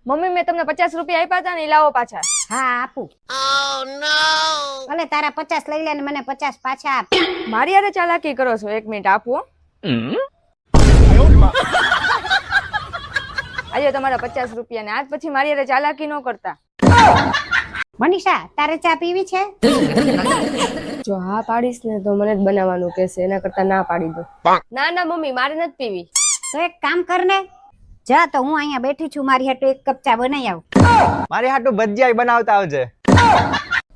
Mummy મેં તમને 50 રૂપિયા આપ્યા હતા ને, લાવો પાછા. હા આપું. ભલે તારા 50 લઈ લે ને મને 50 પાછા આપ. મારી યારે ચાલાકી કરો છો, 1 મિનિટ આપો. આજે તમારા 50 રૂપિયા ને આજ પછી મારી યારે ચાલાકી ન કરતા. મનીષા તારે ચા પીવી છે? જો હા પાડીશ ને તો મને જ બનાવવાનું કહેશે, એના કરતા ના પાડી દો. ના ના મમ્મી મારે નથી પીવી. તો એક કામ કર ને, જા તો હું અહીંયા બેઠી છું, મારી હાટુ 1 કપ ચા બનાવી આવ. મારી હાટુ ભજીયા બનાવતા આવજે.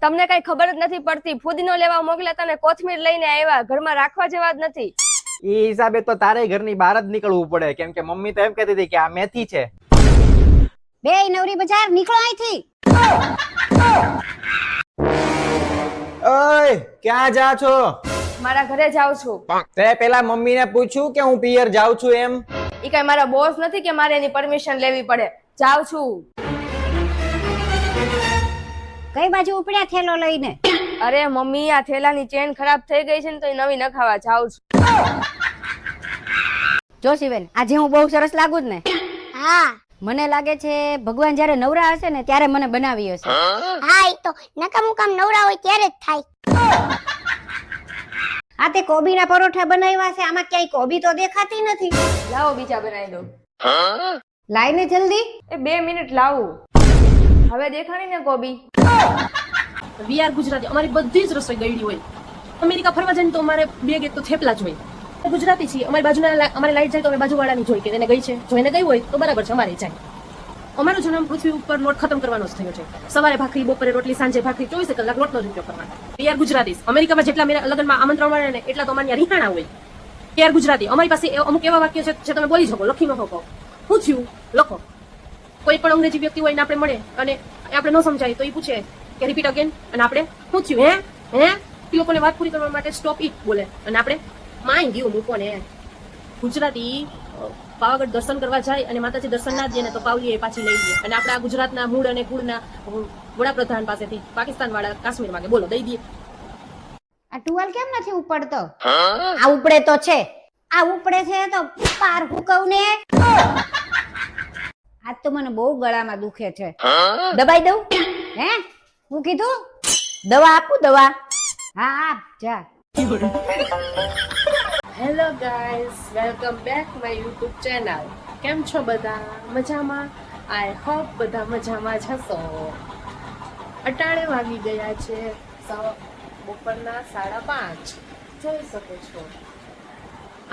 તમને કઈ ખબર જ નથી પડતી. ફુદીનો લેવા મોકલ્યા તને, કોથમીર લઈને આવ્યા, ઘરમાં રાખવા જેવા જ નથી. એ હિસાબે તો તારે ઘરની બહાર જ નીકળવું પડે, કેમ કે મમ્મી તો એમ કહેતી હતી કે આ મેથી છે. બે નવરી બજાર નીકળો અહીંથી. ઓય ક્યાં જા છો? મારા ઘરે જાઉં છું. તે પેલા મમ્મીને પૂછ્યું કે હું પિયર જાઉં છું એમ? ઈ કઈ મારા બોસ નથી કે મારે એની પરમિશન લેવી પડે. જાઉં છું. કઈ બાજુ ઉપડ્યા થેલો લઈને? અરે મમ્મી આ થેલાની ચેન ખરાબ થઈ ગઈ છે ને, તો એ નવી નખાવા જાઉં છું. જો શિવેન, આજે હું બહુ સરસ લાગુ જ ને? હા મને લાગે છે ભગવાન જયારે નવરા હશે ને ત્યારે મને બનાવી હશે. હા ઈ તો નકામું કામ નવરા હોય ત્યારે જ થાય. આ તે કોબીના પરોઠા બનાવ્યા છે, આમાં ક્યાંય કોબી તો દેખાતી નથી. લાવો બીજા બનાવી દો. લાઈને જલ્દી. એ 2 મિનિટ લાવું. હવે દેખાણી ને કોબી? વી આર ગુજરાતી, અમારી બધી જ રસોઈ ગળી હોય. અમેરિકા ફરવા જઈને તો અમારે બેગ એક તો થેપલા જ હોય. ગુજરાતી છીએ, અમારી બાજુના અમારે લાઈટ જાય તો અમે બાજુવાળાની જોઈ કે એને ગઈ છે, જોઈને ગઈ હોય તો બરાબર છે, અમારે જાય. અમારો જન્મ પૃથ્વી ઉપર લોટ ખતમ કરવાનો જ થયો છે. સવારે ભાખરી, બપોરે રોટલી, સાંજે ભાખરી, 24 કલાક લોટનો જ ઉપયોગ કરવાનો. We are Gujarati. અમેરિકામાં જેટલા મેરા લગ્નમાં આમંત્રણ મળે ને એટલા તો અમારી રિહાણા હોય. We are Gujarati. અમારી પાસે અમુક એવા વાક્યો છે જે તમે બોલી શકો, લખી ન શકો. શું થયું લખો. કોઈ પણ અંગ્રેજી વ્યક્તિ હોય ને આપણે મળે અને આપણે ન સમજાય તો એ પૂછે કે રિપીટ અગેન, અને આપણે શું થયું હે એ લોકોને વાત પૂરી કરવા માટે સ્ટોપ ઇટ બોલે, અને આપણે માઈ ગયું મૂકો ને. ગુજરાતી પાવાગઢ દર્શન કરવા જાય અને માતાજી દર્શન ના દે ને તો પાવલી પાછી લઈ લે, અને આપણા ગુજરાતના મૂળ અને કુળના વડાપ્રધાન પાસેથી પાકિસ્તાન વાળા કાશ્મીર માંગે, બોલો દઈ દઈએ. આ ટુવાલ કેમ નથી ઉપડતો? આ ઉપડે તો છે, આ ઉપડે છે તો પાર હુકવ ને. આજ તો મને બહુ ગળામાં દુખે છે. દબાઈ દઉં? હે હું કીધું? દવા આપું? દવા હા આપ જા. Hello guys, welcome back my YouTube channel. કેમ છો બધા? મજામાં? આઈ હોપ બધા મજામાં જ હશો. અટાણે વાગી ગયા છે બપોરના 5:30. જોઈ શકો છો.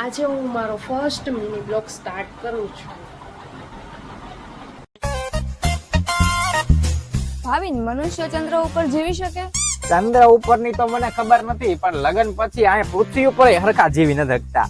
આજે હું મારો ફર્સ્ટ મિની બ્લોગ સ્ટાર્ટ કરું છું. ભાવિન, મનુષ્ય ચંદ્ર ઉપર જીવી શકે? ચંદ્ર ઉપરની તો મને ખબર નથી, પણ લગ્ન પછી આ પૃથ્વી ઉપર હરખા જીવી નથી શકતા.